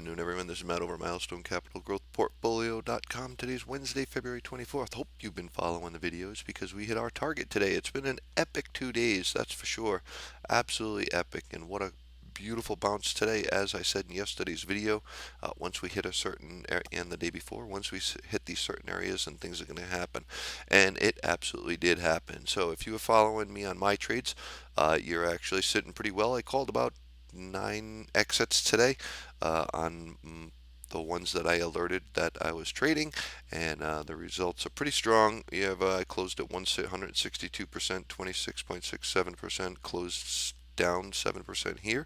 Afternoon, everyone. This is Matt over at Milestone Capital Growth Portfolio.com. Today's Wednesday, February 24th. Hope you've been following the videos because we hit our target today. It's been an epic 2 days, that's for sure. Absolutely epic. And what a beautiful bounce today. As I said in yesterday's video, once we hit a certain area, and the day before, once we hit these certain areas, and things are going to happen. And it absolutely did happen. So if you were following me on my trades, you're actually sitting pretty well. I called about 9 exits today on the ones that I alerted that I was trading, and the results are pretty strong. You have I closed at 162%, 26.67%, closed down 7% here,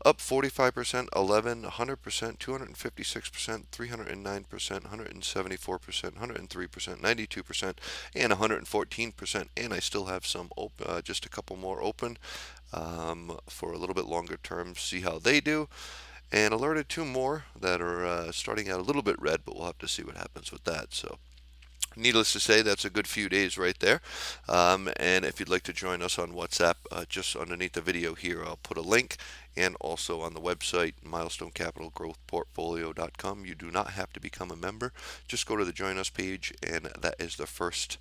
up 45%, 11, 100%, 256%, 309%, 174%, 103%, 92%, and 114%. And I still have some open, just a couple more open for a little bit longer term, see how they do. And alerted two more that are starting out a little bit red, but we'll have to see what happens with that. So, needless to say, that's a good few days right there. And if you'd like to join us on WhatsApp, just underneath the video here, I'll put a link. And also on the website, milestonecapitalgrowthportfolio.com. You do not have to become a member. Just go to the Join Us page, and that is the first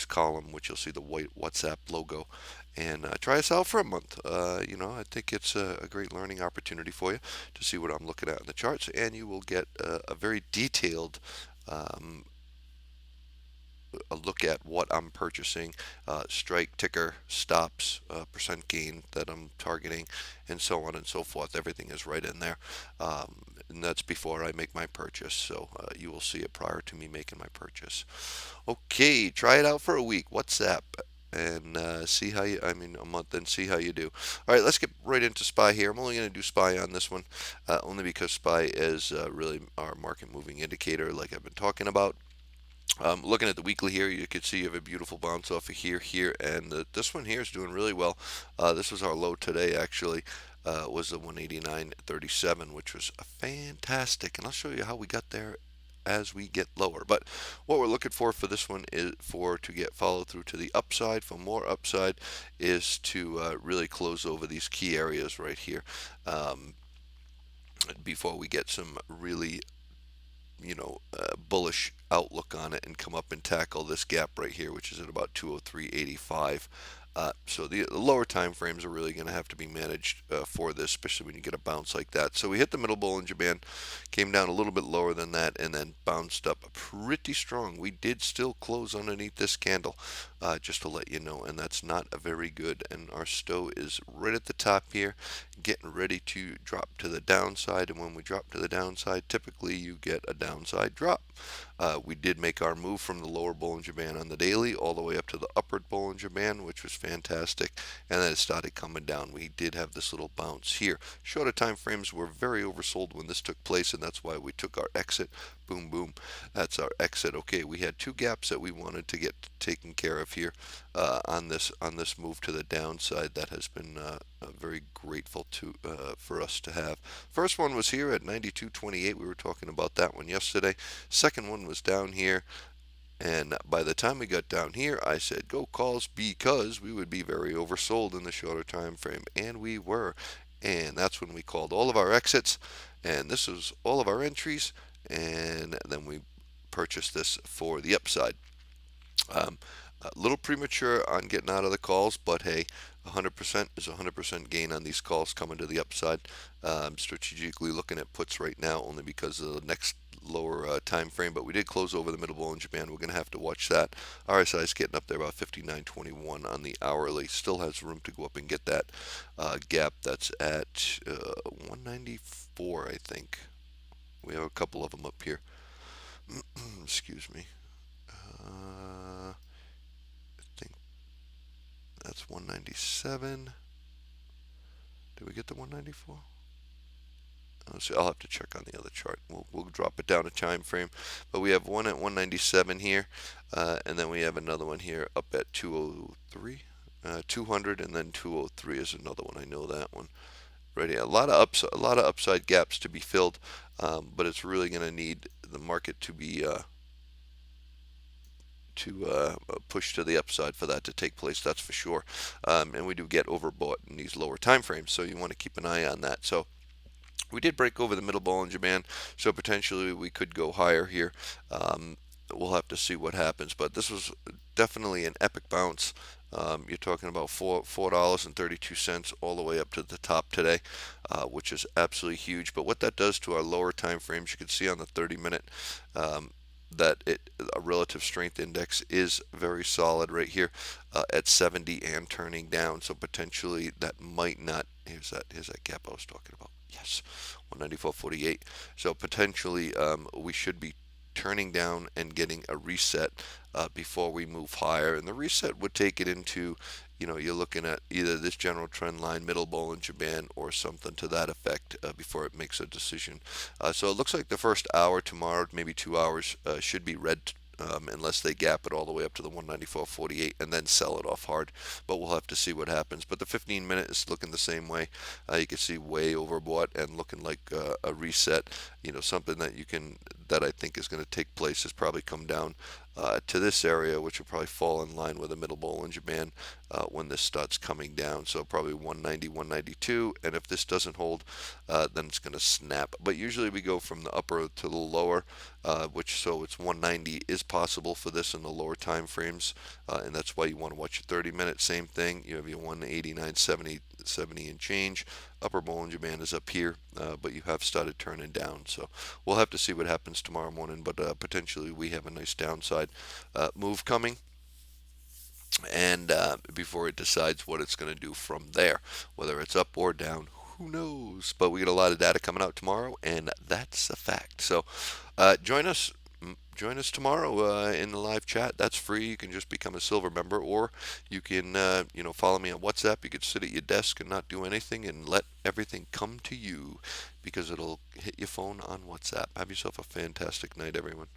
column, which you'll see the white WhatsApp logo. And try us out for a month. I think it's a great learning opportunity for you to see what I'm looking at in the charts, and you will get a very detailed a look at what I'm purchasing, strike, ticker, stops, percent gain that I'm targeting, and so on and so forth. Everything is right in there. And that's before I make my purchase, so you will see it prior to me making my purchase. Okay, try it out for a week. WhatsApp. And see how you, I mean, a month, and see how you do. All right, let's get right into SPY here. I'm only going to do SPY on this one, only because SPY is really our market moving indicator, like I've been talking about. Looking at the weekly here, you can see you have a beautiful bounce off of here, and this one here is doing really well. This was our low today, actually. Was the 189.37, which was fantastic. And I'll show you how we got there as we get lower. But what we're looking for this one is to get follow through to the upside. For more upside, is to really close over these key areas right here before we get some really bullish outlook on it and come up and tackle this gap right here, which is at about 203.85. So the lower time frames are really going to have to be managed for this, especially when you get a bounce like that. So we hit the middle Bollinger Band, came down a little bit lower than that, and then bounced up pretty strong. We did still close underneath this candle, just to let you know, and that's not a very good. And our stow is right at the top here, getting ready to drop to the downside. And when we drop to the downside, typically you get a downside drop. We did make our move from the lower Bollinger Band on the daily all the way up to the upward Bollinger Band, which was fantastic, and then it started coming down. We did have this little bounce here. Shorter time frames were very oversold when this took place, and that's why we took our exit. Boom, boom. That's our exit. Okay, we had two gaps that we wanted to get taken care of here on this move to the downside. That has been very grateful for us to have. First one was here at 92.28. We were talking about that one yesterday. Second one was down here. And by the time we got down here, I said go calls, because we would be very oversold in the shorter time frame, and we were. And that's when we called all of our exits, and this was all of our entries, and then we purchased this for the upside. A little premature on getting out of the calls, but hey, 100% is 100% gain on these calls coming to the upside. I'm strategically looking at puts right now only because of the next lower time frame, but we did close over the middle Bollinger Band. We're going to have to watch that. RSI is getting up there about 59.21 on the hourly. Still has room to go up and get that gap. That's at 194, I think. We have a couple of them up here. Excuse me. I think that's 197. Did we get the 194? I'll have to check on the other chart. We'll drop it down a time frame, but we have one at 197 here, and then we have another one here up at 203, 200, and then 203 is another one. I know that one. Right, yeah, a lot of upside gaps to be filled, but it's really going to need the market to be push to the upside for that to take place. That's for sure. And we do get overbought in these lower time frames, so you want to keep an eye on that. So We did break over the middle Bollinger Band, so potentially we could go higher here. Um, we'll have to see what happens, but this was definitely an epic bounce. You're talking about $4.32 all the way up to the top today, which is absolutely huge. But what that does to our lower time frames, you can see on the 30-minute um, that a relative strength index is very solid right here at 70 and turning down. So potentially that might not. Here's that gap I was talking about. Yes, 194.48. So potentially we should be turning down and getting a reset before we move higher. And the reset would take it into, you're looking at either this general trend line, middle Bollinger Band, or something to that effect before it makes a decision. So it looks like the first hour tomorrow, maybe 2 hours, should be red. Unless they gap it all the way up to the 194.48 and then sell it off hard, but we'll have to see what happens. But the 15-minute is looking the same way. You can see way overbought and looking like a reset. Something that I think is going to take place is probably come down to this area, which will probably fall in line with the middle Bollinger Band when this starts coming down. So probably 190, 192, and if this doesn't hold, then it's going to snap. But usually we go from the upper to the lower, so it's 190 is possible for this in the lower time frames, and that's why you want to watch your 30-minute. Same thing, you have your 189.70, 70 and change. Upper Bollinger Band is up here, but you have started turning down. So we'll have to see what happens tomorrow morning, but potentially we have a nice downside move coming. And before it decides what it's going to do from there, whether it's up or down, who knows? But we get a lot of data coming out tomorrow, and that's a fact. So join us. Join us tomorrow in the live chat. That's free. You can just become a silver member, or you can, follow me on WhatsApp. You could sit at your desk and not do anything, and let everything come to you, because it'll hit your phone on WhatsApp. Have yourself a fantastic night, everyone.